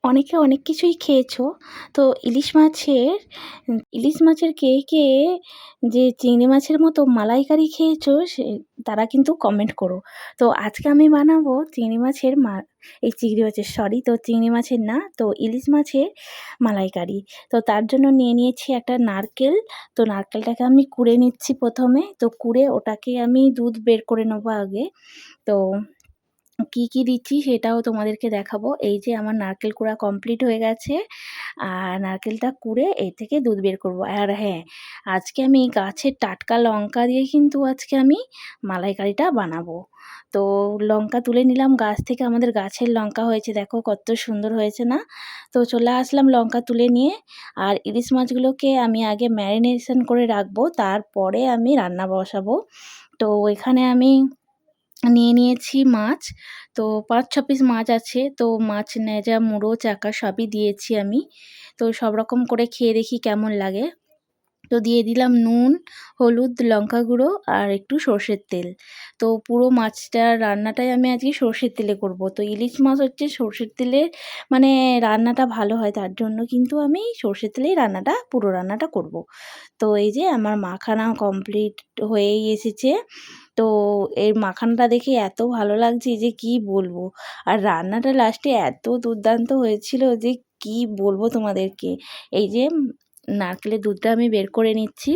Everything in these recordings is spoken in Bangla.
অনেকে অনেক কিছুই খেয়েছো। তো ইলিশ মাছের কে, কে যে চিংড়ি মাছের মতো মালাইকারি খেয়েছো তারা কিন্তু কমেন্ট করো। তো আজকে আমি বানাবো চিংড়ি মাছের এই চিংড়ি মাছের সরি তো চিংড়ি মাছের না, তো ইলিশ মাছের মালাইকারি। তো তার জন্য নিয়ে নিয়েছি একটা নারকেল। তো নারকেলটাকে আমি কুড়ে নিচ্ছি প্রথমে। তো কুড়ে ওটাকে আমি দুধ বের করে নেবো আগে। তো কি দিচ্ছি সেটাও তোমাদেরকে দেখাবো। এই যে আমার নারকেল কুড়া কমপ্লিট হয়ে গেছে। আর নারকেলটা কুড়ে এর থেকে দুধ বের করব। আর হ্যাঁ, আজকে আমি গাছের টাটকা লঙ্কা দিয়ে কিন্তু আজকে আমি মালাইকারিটা বানাবো। তো লঙ্কা তুলে নিলাম গাছ থেকে, আমাদের গাছের লঙ্কা হয়েছে, দেখো কত সুন্দর হয়েছে না? তো চলে আসলাম লঙ্কা তুলে নিয়ে। আর ইলিশ মাছগুলোকে আমি আগে ম্যারিনেশন করে রাখবো, তারপরে আমি রান্না বসাবো। তো এখানে আমি নিয়ে নিয়েছি মাছ। তো ৫-৬ পিস মাছ আছে। তো মাছ নেজা, মুড়ো, চাকা সবই দিয়েছি আমি। তো সব রকম করে খেয়ে দেখি কেমন লাগে। তো দিয়ে দিলাম নুন, হলুদ, লঙ্কা গুঁড়ো আর একটু সর্ষের তেল। তো পুরো মাছটার রান্নাটাই আমি আজকে সর্ষের তেলে করব। তো ইলিশ মাছ হচ্ছে সর্ষের তেলে মানে রান্নাটা ভালো হয়, তার জন্য কিন্তু আমি সর্ষের তেলেই পুরো রান্নাটা করব। তো এই যে আমার মাখানা কমপ্লিট হয়েই এসেছে। তো এই মাখানটা দেখে এত ভালো লাগছে যে কি বলবো। আর রান্নাটা লাস্টে এত দুর্দান্ত হয়েছিল যে কি বলবো তোমাদেরকে। এই যে নারকেলের দুধটা আমি বের করে নিচ্ছি।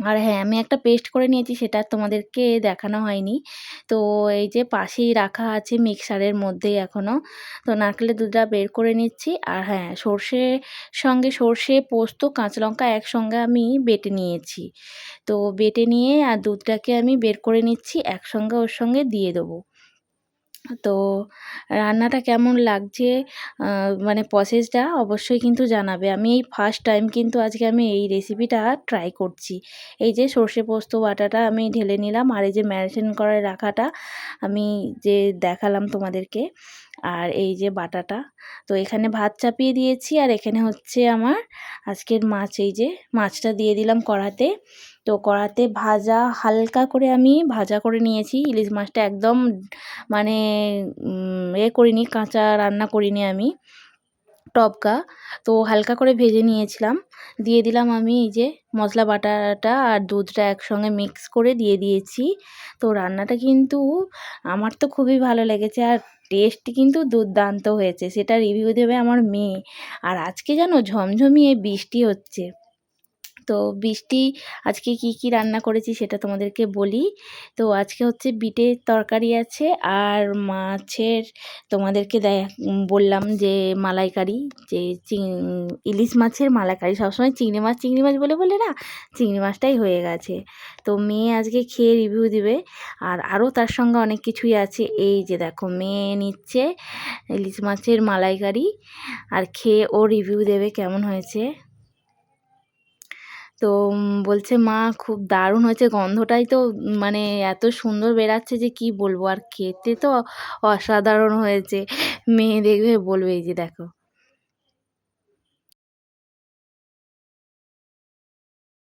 আর হ্যাঁ, আমি একটা পেস্ট করে নিয়েছি, সেটা তোমাদেরকে দেখানো হয়নি। তো এই যে পাশেই রাখা আছে মিক্সারের মধ্যেই এখনও। তো নারকেলের দুধটা বের করে নিচ্ছি। আর হ্যাঁ, সর্ষে, পোস্ত, কাঁচা লঙ্কা একসঙ্গে আমি বেটে নিয়েছি। তো বেটে নিয়ে আর দুধটাকে আমি বের করে নিচ্ছি, একসঙ্গে ওর সঙ্গে দিয়ে দেবো। তো রান্নাটা কেমন লাগছে মানে প্রসেসটা অবশ্যই কিন্তু জানাবে। আমি এই ফার্স্ট টাইম কিন্তু আজকে আমি এই রেসিপিটা ট্রাই করছি। এই যে সর্ষে পোস্ত বাটাটা আমি ঢেলে নিলাম, আর এই যে ম্যারিনেশন করে রাখাটা আমি যে দেখালাম তোমাদেরকে, আর এই যে বাটাটা। তো এখানে ভাত চাপিয়ে দিয়েছি, আর এখানে হচ্ছে আমার আজকের মাছ। এই যে মাছটা দিয়ে দিলাম কড়াতে। তো কড়াতে হালকা করে আমি ভাজা করে নিয়েছি ইলিশ মাছটা, একদম মানে করিনি, কাঁচা রান্না করিনি আমি, টপকা। তো হালকা করে ভেজে নিয়েছিলাম। দিয়ে দিলাম আমি এই যে মশলা বাটাটা আর দুধটা একসঙ্গে মিক্স করে দিয়ে দিয়েছি। তো রান্নাটা কিন্তু আমার তো খুবই ভালো লেগেছে, আর টেস্ট কিন্তু দুর্দান্ত হয়েছে, সেটা রিভিউ দেবে আমার মেয়ে। আর আজকে জানো ঝমঝমিয়ে বৃষ্টি হচ্ছে। তো আজকে কি রান্না করেছি সেটা তোমাদেরকে বলি। তো আজকে হচ্ছে বিটের তরকারি আছে, আর মাছের তোমাদেরকে বললাম যে মালাইকারি, যে ইলিশ মাছের মালাইকারি। সবসময় চিংড়ি মাছ বলে বলে না, চিংড়ি মাছটাই হয়ে গেছে। তো মেয়ে আজকে খেয়ে রিভিউ দিবে। আর আরও তার সঙ্গে অনেক কিছুই আছে। এই যে দেখো, মেয়ে নিচ্ছে ইলিশ মাছের মালাইকারি, আর খেয়ে ও রিভিউ দেবে কেমন হয়েছে। তো বলছে, মা খুব দারুণ হয়েছে, গন্ধটাই তো মানে এত সুন্দর বেরাচ্ছে যে কি বলবো। আর খেতে তো অসাধারণ হয়েছে। মেয়ে দেখবে বলবে, এই যে দেখো।